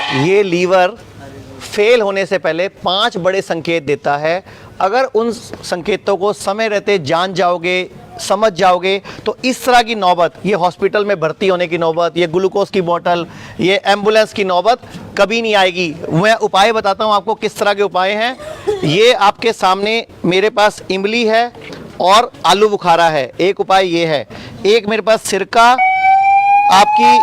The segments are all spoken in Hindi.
ये लीवर फेल होने से पहले 5 बड़े संकेत देता है। अगर उन संकेतों को समय रहते जान जाओगे, समझ जाओगे, तो इस तरह की नौबत, ये हॉस्पिटल में भर्ती होने की नौबत, ये ग्लूकोज की बोतल, ये एम्बुलेंस की नौबत कभी नहीं आएगी। मैं उपाय बताता हूँ आपको किस तरह के उपाय हैं। ये आपके सामने मेरे पास इमली है और आलू बुखारा है, एक उपाय ये है। एक मेरे पास सिरका, आपकी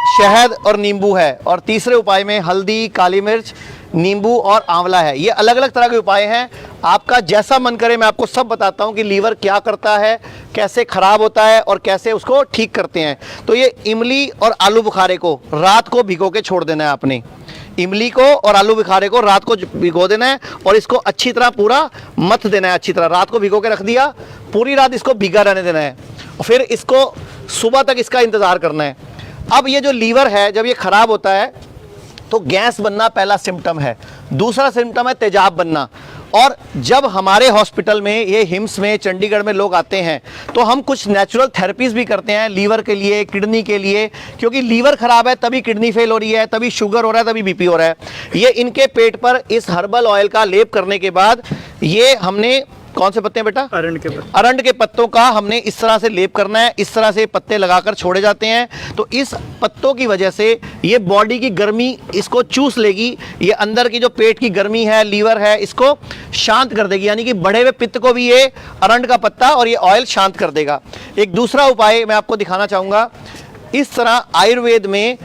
शहद और नींबू है, और तीसरे उपाय में हल्दी, काली मिर्च, नींबू और आंवला है। ये अलग अलग तरह के उपाय हैं, आपका जैसा मन करे मैं आपको सब बताता हूं कि लीवर क्या करता है, कैसे खराब होता है और कैसे उसको ठीक करते हैं। तो ये इमली और आलू बुखारे को रात को भिगो के छोड़ देना है आपने। इमली को और आलू बुखारे को रात को भिगो देना है और इसको अच्छी तरह पूरा मथ देना है। अच्छी तरह रात को भिगो के रख दिया, पूरी रात इसको भीगा रहने देना है और फिर इसको सुबह तक इसका इंतज़ार करना है। अब ये जो लीवर है, जब ये खराब होता है तो गैस बनना पहला सिम्टम है। दूसरा सिम्टम है तेजाब बनना। और जब हमारे हॉस्पिटल में, ये हिम्स में, चंडीगढ़ में लोग आते हैं तो हम कुछ नेचुरल थेरेपीज भी करते हैं लीवर के लिए, किडनी के लिए, क्योंकि लीवर खराब है तभी किडनी फेल हो रही है, तभी शुगर हो रहा है, तभी बीपी हो रहा है। ये इनके पेट पर इस हर्बल ऑयल का लेप करने के बाद, ये हमने कौन से पत्ते हैं बेटा? अरंड के पत्ते। अरंड के पत्तों का हमने इस तरह से लेप करना है। इस तरह से पत्ते लगाकर छोड़े जाते हैं तो इस पत्तों की वजह से ये बॉडी की गर्मी इसको चूस लेगी। ये अंदर की जो पेट की गर्मी है, लीवर है, इसको शांत कर देगी। यानी कि बढ़े हुए पित्त को भी ये अरंड का पत्ता और ये ऑयल शांत कर देगा। एक दूसरा उपाय मैं आपको दिखाना चाहूँगा। इस तरह आयुर्वेद में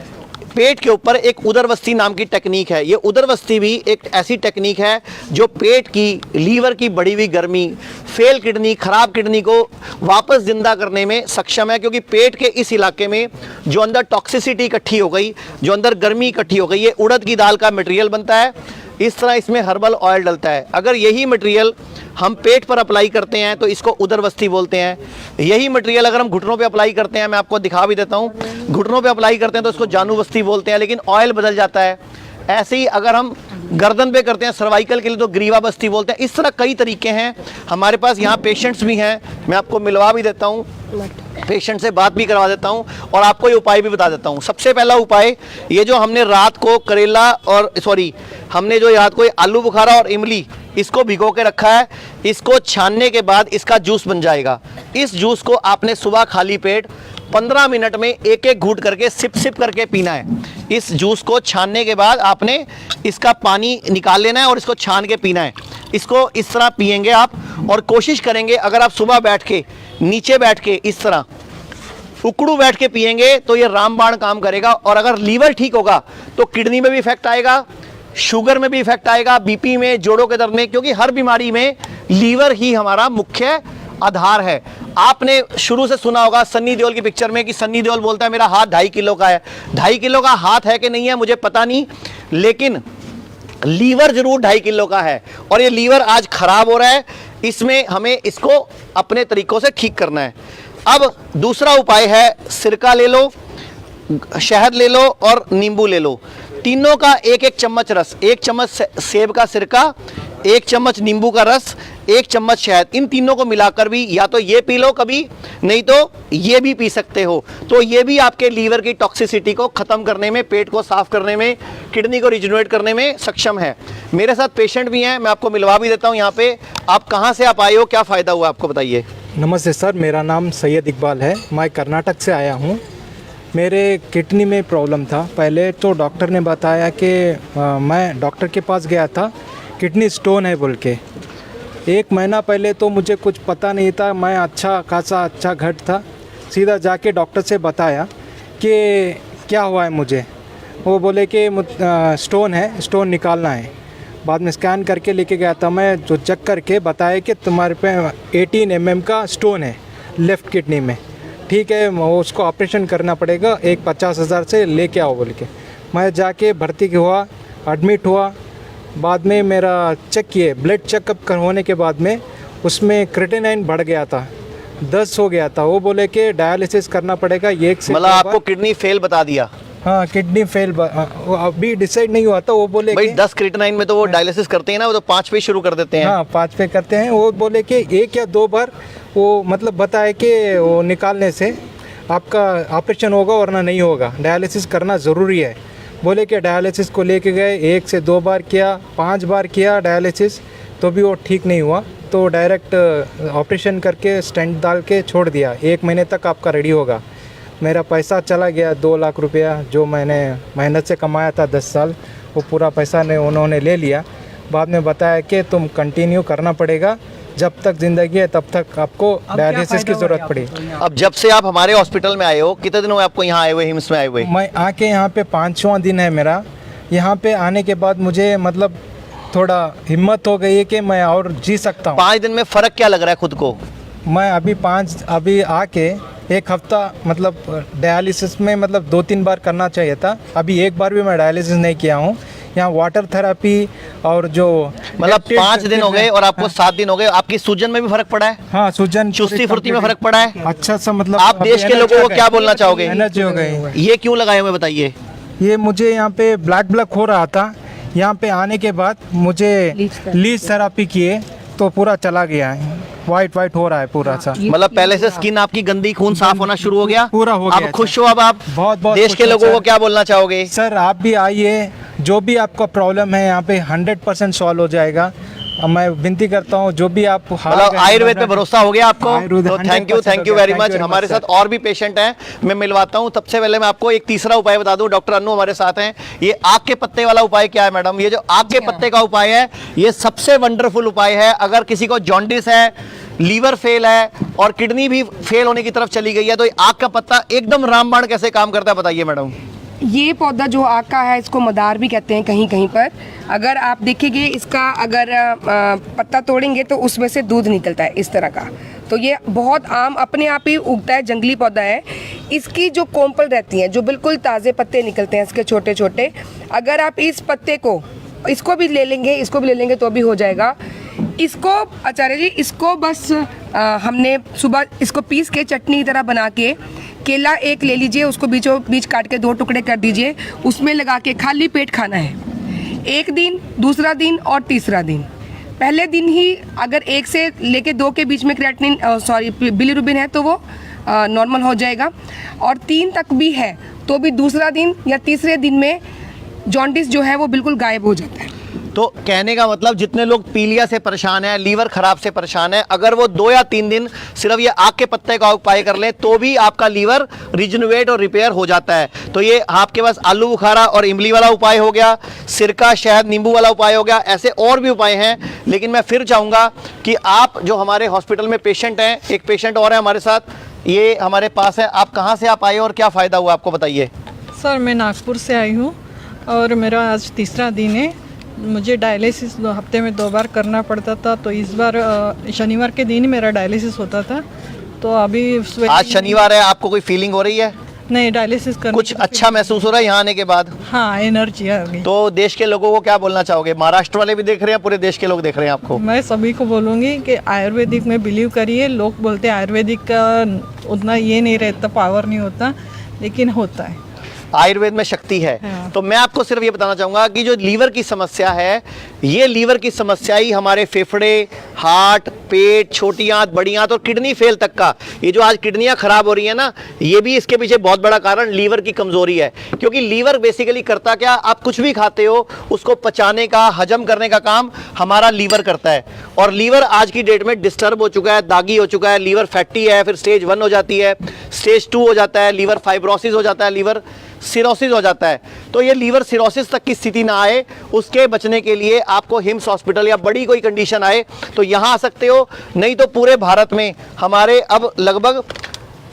पेट के ऊपर एक उदरवस्ती नाम की टेक्निक है। ये उदरवस्ती भी एक ऐसी टेक्निक है जो पेट की, लीवर की बढ़ी हुई गर्मी, फेल किडनी, खराब किडनी को वापस जिंदा करने में सक्षम है। क्योंकि पेट के इस इलाके में जो अंदर टॉक्सिसिटी इकट्ठी हो गई, जो अंदर गर्मी इकट्ठी हो गई, ये उड़द की दाल का मटेरियल बनता है। इस तरह इसमें हर्बल ऑयल डलता है। अगर यही मटेरियल हम पेट पर अप्लाई करते हैं तो इसको उदरवस्ती बोलते हैं। यही मटेरियल अगर हम घुटनों पे अप्लाई करते हैं, मैं आपको दिखा भी देता हूँ, घुटनों पे अप्लाई करते हैं तो इसको जानूवस्ती बोलते हैं, लेकिन ऑयल बदल जाता है। ऐसे ही अगर हम गर्दन पे करते हैं, सर्वाइकल के लिए, तो ग्रीवा बस्ती बोलते हैं। इस तरह कई तरीके हैं हमारे पास। यहाँ पेशेंट्स भी हैं, मैं आपको मिलवा भी देता हूँ, पेशेंट से बात भी करवा देता हूँ और आपको ये उपाय भी बता देता हूँ। सबसे पहला उपाय, ये जो हमने रात को करेला और हमने जो रात को आलू बुखारा और इमली इसको भिगो के रखा है, इसको छानने के बाद इसका जूस बन जाएगा। इस जूस को आपने सुबह खाली पेट 15 मिनट में एक एक घूंट करके सिप सिप करके पीना है। इस जूस को छानने के बाद आपने इसका पानी निकाल लेना है और इसको छान के पीना है। इसको इस तरह पिएंगे आप, और कोशिश करेंगे अगर आप सुबह बैठ के, नीचे बैठ के, इस तरह उकड़ू बैठ के पिएंगे तो ये रामबाण काम करेगा। और अगर लीवर ठीक होगा तो किडनी में भी इफेक्ट आएगा, शुगर में भी इफेक्ट आएगा, बीपी में, जोड़ों के दर्द में, क्योंकि हर बीमारी में लीवर ही हमारा मुख्य आधार है। आपने शुरू से सुना होगा सन्नी देओल की पिक्चर में कि सन्नी देओल बोलता है मेरा हाथ 2.5 किलो का है। 2.5 किलो का हाथ है कि नहीं है मुझे पता नहीं, लेकिन लीवर जरूर 2.5 किलो का है। और ये लीवर आज खराब हो रहा है, इसमें हमें इसको अपने तरीकों से ठीक करना है। अब दूसरा उपाय है, सिरका ले लो, शहद ले लो और नींबू ले लो। तीनों का एक एक चम्मच रस, 1 चम्मच सेब का सिरका, 1 चम्मच नींबू का रस, 1 चम्मच शहद, इन तीनों को मिलाकर भी या तो ये पी लो कभी, नहीं तो ये भी पी सकते हो। तो ये भी आपके लीवर की टॉक्सिसिटी को ख़त्म करने में, पेट को साफ करने में, किडनी को रिजनरेट करने में सक्षम है। मेरे साथ पेशेंट भी हैं, मैं आपको मिलवा भी देता हूँ। यहाँ पे आप कहाँ से आप आए हो, क्या फ़ायदा हुआ आपको, बताइए। नमस्ते सर, मेरा नाम सैयद इकबाल है, मैं कर्नाटक से आया हूँ। मेरे किडनी में प्रॉब्लम था पहले, तो डॉक्टर ने बताया कि मैं डॉक्टर के पास गया था, किडनी स्टोन है बोल के। 1 महीना पहले तो मुझे कुछ पता नहीं था, मैं अच्छा घट था। सीधा जाके डॉक्टर से बताया कि क्या हुआ है मुझे। वो बोले कि स्टोन है, स्टोन निकालना है। बाद में स्कैन करके लेके गया था मैं, जो चेक करके बताया कि तुम्हारे पे 18 mm का स्टोन है लेफ़्ट किडनी में। ठीक है, उसको ऑपरेशन करना पड़ेगा, 50,000 से लेके आओ बोल के। मैं जाके भर्ती हुआ, एडमिट हुआ। बाद में मेरा चेक किए, ब्लड चेकअप होने के बाद में उसमें क्रिएटिनिन बढ़ गया था, 10 हो गया था। वो बोले कि डायलिसिस करना पड़ेगा। मतलब आपको किडनी फेल बता दिया? हाँ, किडनी फेल अभी डिसाइड नहीं हुआ था। वो बोले भाई 10 क्रिएटिनिन में तो वो डायलिसिस करते हैं ना, वो तो 5 पे शुरू कर देते हैं। हाँ, 5 पे करते हैं। वो बोले कि 1 या 2 बार वो मतलब बताए कि वो निकालने से आपका ऑपरेशन होगा वरना नहीं होगा, डायलिसिस करना ज़रूरी है। बोले कि डायलिसिस को लेके गए, 1 से 2 बार किया, 5 बार किया डायलिसिस, तो भी वो ठीक नहीं हुआ। तो डायरेक्ट ऑपरेशन करके स्टेंट डाल के छोड़ दिया, 1 महीने तक आपका रेडी होगा। मेरा पैसा चला गया 2 लाख रुपया, जो मैंने मेहनत से कमाया था 10 साल, वो पूरा पैसा ने उन्होंने ले लिया। बाद में बताया कि तुम कंटिन्यू करना पड़ेगा, जब तक ज़िंदगी है तब तक आपको डायलिसिस की ज़रूरत पड़ी। अब जब से आप हमारे हॉस्पिटल में आए हो, कितने दिन हुए आपको यहाँ आए हुए, हिम्स में आए हुए? मैं आके यहाँ पे 5वां दिन है मेरा। यहाँ पे आने के बाद मुझे मतलब थोड़ा हिम्मत हो गई है कि मैं और जी सकता हूँ। 5 दिन में फ़र्क क्या लग रहा है खुद को? मैं अभी आके 1 हफ्ता मतलब डायलिसिस में मतलब 2-3 बार करना चाहिए था, अभी 1 बार भी मैं डायलिसिस नहीं किया हूँ। यहाँ वाटर थेरेपी और जो मतलब 5 दिन हो गए और आपको 7 दिन हो गए, आपकी सूजन में भी फर्क पड़ा है? हाँ, सूजन, चुस्ती फुर्ती में फर्क पड़ा है? अच्छा सा मतलब आप देश के लोगों को क्या बोलना चाहोगे? एनर्जी हो गई। ये क्यों लगाए हुए बताइए? ये मुझे यहाँ पे ब्लड ब्लॉक हो रहा था, यहाँ पे आने के बाद मुझे लीच थेरेपी किए तो पूरा चला गया है, वाइट हो रहा है पूरा सा। मतलब पहले से स्किन आपकी गंदी, खून साफ होना शुरू हो गया? पूरा हो गया। अब खुश हो? अब आप बहुत देश के लोगों को क्या बोलना चाहोगे? सर आप भी आइए, जो भी आपका प्रॉब्लम है यहाँ पे 100% सॉल्व हो जाएगा। मैं विनती करता हूँ, जो भी आप मतलब आयुर्वेद पे भरोसा हो गया आपको? तो थैंक यू वेरी मच। हमारे साथ और भी पेशेंट हैं, मैं मिलवाता हूँ। सबसे पहले मैं आपको एक तीसरा उपाय बता दूं, डॉक्टर अन्नू हमारे साथ हैं। ये आग के पत्ते वाला उपाय क्या है मैडम? ये जो आग के पत्ते का उपाय है, ये सबसे वंडरफुल उपाय है। अगर किसी को जॉन्डिस है, लीवर फेल है और किडनी भी फेल होने की तरफ चली गई है, तो ये आग का पत्ता एकदम रामबाण कैसे काम करता है बताइए मैडम? ये पौधा जो आग का है, इसको मदार भी कहते हैं कहीं कहीं पर। अगर आप देखेंगे इसका अगर पत्ता तोड़ेंगे तो उसमें से दूध निकलता है इस तरह का। तो ये बहुत आम अपने आप ही उगता है, जंगली पौधा है। इसकी जो कोंपल रहती हैं, जो बिल्कुल ताज़े पत्ते निकलते हैं इसके छोटे छोटे, अगर आप इस पत्ते को, इसको भी ले लेंगे तो भी हो जाएगा। इसको आचार्य जी, इसको बस हमने सुबह इसको पीस के चटनी की तरह बना के, केला 1 ले लीजिए, उसको बीचों बीच काट के 2 टुकड़े कर दीजिए, उसमें लगा के खाली पेट खाना है। 1 दिन, दूसरा दिन और तीसरा दिन। पहले दिन ही अगर 1 से लेके 2 के बीच में क्रिएटिनिन बिलिरुबिन है तो वो नॉर्मल हो जाएगा, और 3 तक भी है तो भी दूसरा दिन या तीसरे दिन में जॉन्डिस जो है वो बिल्कुल गायब हो जाता है। तो कहने का मतलब जितने लोग पीलिया से परेशान हैं, लीवर खराब से परेशान है, अगर वो 2 या 3 दिन सिर्फ ये आग के पत्ते का उपाय कर लें तो भी आपका लीवर रिजनरेट और रिपेयर हो जाता है। तो ये आपके पास आलू बुखारा और इमली वाला उपाय हो गया, सिरका शहद नींबू वाला उपाय हो गया, ऐसे और भी उपाय हैं। लेकिन मैं फिर चाहूँगा कि आप जो हमारे हॉस्पिटल में पेशेंट हैं, एक पेशेंट और है हमारे साथ, ये हमारे पास है। आप कहाँ से आप आए और क्या फ़ायदा हुआ आपको बताइए? सर मैं नागपुर से आई हूँ और मेरा आज तीसरा दिन है। मुझे डायलिसिस 2 हफ्ते में 2 बार करना पड़ता था, तो इस बार शनिवार के दिन ही मेरा डायलिसिस होता था। तो अभी आज शनिवार है, आपको कोई फीलिंग हो रही है? नहीं, डायलिसिस करने कुछ अच्छा महसूस हो रहा है यहाँ आने के बाद? हाँ, एनर्जी आ गई। तो देश के लोगों को क्या बोलना चाहोगे? महाराष्ट्र वाले भी देख रहे हैं, पूरे देश के लोग देख रहे हैं आपको। मैं सभी को बोलूँगी कि आयुर्वेदिक में बिलीव करिए। लोग बोलते हैं आयुर्वेदिक का उतना ये नहीं रहता, पावर नहीं होता, लेकिन होता है। आयुर्वेद में शक्ति है। हाँ। तो मैं आपको सिर्फ ये बताना चाहूँगा कि जो लीवर की समस्या है, ये लीवर की समस्या ही हमारे फेफड़े, हार्ट, पेट, छोटी आंत, बड़ी आंत और किडनी फेल तक का, ये जो आज किडनियाँ खराब हो रही है ना, ये भी इसके पीछे बहुत बड़ा कारण लीवर की कमजोरी है। क्योंकि लीवर बेसिकली करता क्या, आप कुछ भी खाते हो उसको पचाने का, हजम करने का काम हमारा लीवर करता है। और लीवर आज की डेट में डिस्टर्ब हो चुका है, दागी हो चुका है, लीवर फैटी है, फिर स्टेज 1 हो जाती है, स्टेज 2 हो जाता है, लीवर फाइब्रोसिस हो जाता है, लीवर सिरोसिस हो जाता है। तो ये लीवर सिरोसिस तक की स्थिति ना आए, उसके बचने के लिए आपको हिम्स हॉस्पिटल या बड़ी कोई कंडीशन आए तो यहाँ आ सकते हो। नहीं तो पूरे भारत में हमारे अब लगभग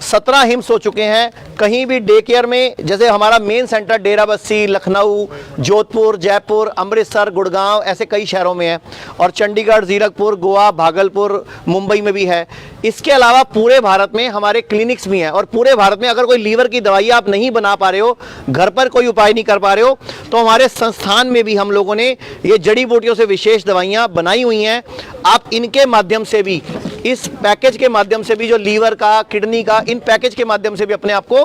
17 हिम्स हो चुके हैं। कहीं भी डे केयर में, जैसे हमारा मेन सेंटर डेराबस्सी, लखनऊ, जोधपुर, जयपुर, अमृतसर, गुड़गांव, ऐसे कई शहरों में है, और चंडीगढ़, जीरकपुर, गोवा, भागलपुर, मुंबई में भी है। इसके अलावा पूरे भारत में हमारे क्लिनिक्स भी हैं, और पूरे भारत में अगर कोई लीवर की दवाई आप नहीं बना पा रहे हो, घर पर कोई उपाय नहीं कर पा रहे हो, तो हमारे संस्थान में भी हम लोगों ने ये जड़ी बूटियों से विशेष दवाइयाँ बनाई हुई हैं। आप इनके माध्यम से भी, इस पैकेज के माध्यम से भी, जो लीवर का, किडनी का, इन पैकेज के माध्यम से भी अपने आप को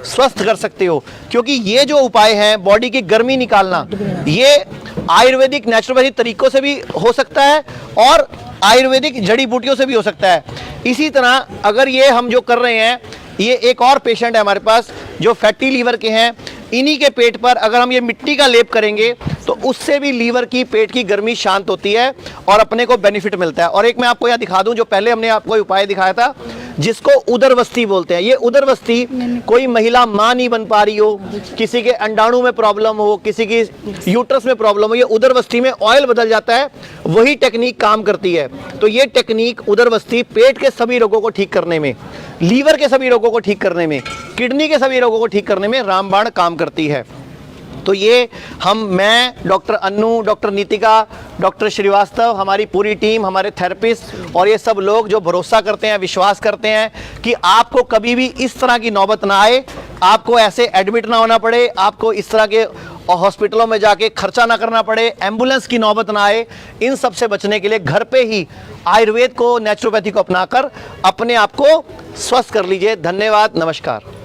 स्वस्थ कर सकते हो। क्योंकि ये जो उपाय हैं, बॉडी की गर्मी निकालना, ये आयुर्वेदिक नेचुरोपैथी तरीकों से भी हो सकता है और आयुर्वेदिक जड़ी बूटियों से भी हो सकता है। इसी तरह अगर ये हम जो कर रहे हैं, ये एक और पेशेंट है हमारे पास जो फैटी लीवर के हैं, इन्हीं के पेट पर अगर हम ये मिट्टी का लेप करेंगे तो उससे भी लीवर की, पेट की गर्मी शांत होती है और अपने को बेनिफिट मिलता है। और एक मैं आपको यहाँ दिखा दूं, जो पहले हमने आपको उपाय दिखाया था जिसको उदरवस्ती बोलते हैं। ये उदरवस्ती कोई महिला मां नहीं बन पा रही हो, किसी के अंडाणु में प्रॉब्लम हो, किसी की यूट्रस में प्रॉब्लम हो, ये उदरवस्ती में ऑयल बदल जाता है, वही टेक्निक काम करती है। तो ये टेक्निक उदरवस्ती पेट के सभी रोगों को ठीक करने में, लीवर के सभी रोगों को ठीक करने में, किडनी के सभी रोगों को ठीक करने में रामबाण काम करती है। तो ये मैं, doctor Annu, doctor Nitika, doctor Srivastava, हमारी पूरी टीम, हमारे थेरेपिस्ट और ये सब लोग जो भरोसा करते हैं, विश्वास करते हैं कि आपको कभी भी इस तरह की नौबत ना आए, आपको ऐसे एडमिट ना होना पड़े, आपको इस तरह के हॉस्पिटलों में जाके खर्चा ना करना पड़े, एम्बुलेंस की नौबत ना आए। इन सब से बचने के लिए घर पे ही आयुर्वेद को, नेचुरोपैथी को अपनाकर अपने आप को स्वस्थ कर लीजिए। धन्यवाद, नमस्कार।